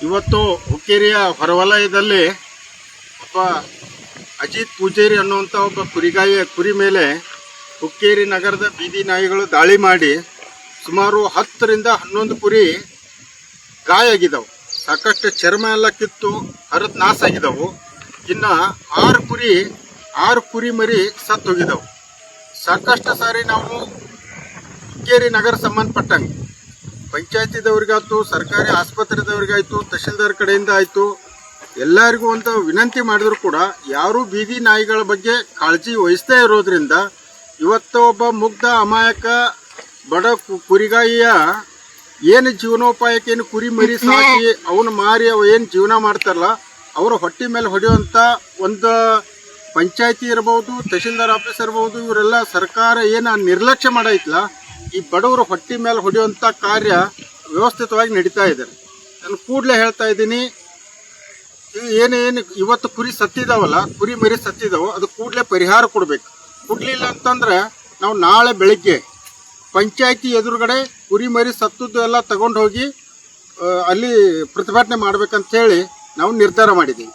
ಇವತ್ತು ಹುಕ್ಕೇರಿಯ ಹೊರವಲಯದಲ್ಲಿ ಒಬ್ಬ ಅಜಿತ್ ಪೂಜೇರಿ ಅನ್ನುವಂಥ ಒಬ್ಬ ಕುರಿ ಮೇಲೆ ಹುಕ್ಕೇರಿ ನಗರದ ಬೀದಿ ನಾಯಿಗಳು ದಾಳಿ ಮಾಡಿ ಸುಮಾರು 10ರಿಂದ 11 ಕುರಿ ಗಾಯ ಆಗಿದ್ದವು. ಸಾಕಷ್ಟು ಚರ್ಮ ಎಲ್ಲ ಕಿತ್ತು ಹರಿದು ನಾಶ ಆಗಿದ್ದವು. ಇನ್ನು 6 ಕುರಿ ಮರಿ ಸತ್ತು ಹೋಗಿದ್ದವು. ಸಾಕಷ್ಟು ಸಾರಿ ನಾವು ಹುಕ್ಕೇರಿ ನಗರ ಸಂಬಂಧಪಟ್ಟಂಗೆ ಪಂಚಾಯತಿದವ್ರಿಗಾಯ್ತು, ಸರ್ಕಾರಿ ಆಸ್ಪತ್ರೆದವ್ರಿಗಾಯ್ತು, ತಹಶೀಲ್ದಾರ್ ಕಡೆಯಿಂದ ಆಯಿತು, ಎಲ್ಲರಿಗೂ ಒಂದು ವಿನಂತಿ ಮಾಡಿದ್ರು ಕೂಡ ಯಾರೂ ಬೀದಿ ನಾಯಿಗಳ ಬಗ್ಗೆ ಕಾಳಜಿ ವಹಿಸದೇ ಇರೋದ್ರಿಂದ ಇವತ್ತು ಒಬ್ಬ ಮುಗ್ಧ ಅಮಾಯಕ ಬಡ ಕುರಿಗಾಯಿಯ ಏನು ಜೀವನೋಪಾಯಕ್ಕೆ ಏನು ಕುರಿ ಮರಿ ಸಾಕಿ ಅವನು ಮಾರಿ ಅವು ಏನು ಜೀವನ ಮಾಡ್ತಾರಲ್ಲ ಅವರ ಹೊಟ್ಟೆ ಮೇಲೆ ಹೊಡೆಯುವಂಥ ಒಂದು ಪಂಚಾಯತಿ ಇರ್ಬೋದು, ತಹಶೀಲ್ದಾರ್ ಆಫೀಸ್ ಇರ್ಬೋದು, ಇವರೆಲ್ಲ ಸರ್ಕಾರ ಏನು ನಿರ್ಲಕ್ಷ್ಯ ಮಾಡೈತಲ್ಲ, ಈ ಬಡವರ ಹೊಟ್ಟೆ ಮೇಲೆ ಹೊಡೆಯುವಂಥ ಕಾರ್ಯ ವ್ಯವಸ್ಥಿತವಾಗಿ ನಡೀತಾ ಇದೆ. ನಾನು ಕೂಡಲೇ ಹೇಳ್ತಾ ಇದ್ದೀನಿ, ಏನೇನು ಇವತ್ತು ಕುರಿ ಸತ್ತಿದಾವಲ್ಲ, ಕುರಿ ಮರಿ ಸತ್ತಿದಾವ, ಅದು ಕೂಡಲೇ ಪರಿಹಾರ ಕೊಡಬೇಕು. ಕೊಡಲಿಲ್ಲ ಅಂತಂದ್ರೆ ನಾವು ನಾಳೆ ಬೆಳಗ್ಗೆ ಪಂಚಾಯತಿ ಎದುರುಗಡೆ ಕುರಿ ಮರಿ ಸತ್ತದ್ದು ಎಲ್ಲ ತಗೊಂಡು ಹೋಗಿ ಅಲ್ಲಿ ಪ್ರತಿಭಟನೆ ಮಾಡ್ಬೇಕಂತ ಹೇಳಿ ನಾವು ನಿರ್ಧಾರ ಮಾಡಿದ್ದೀವಿ.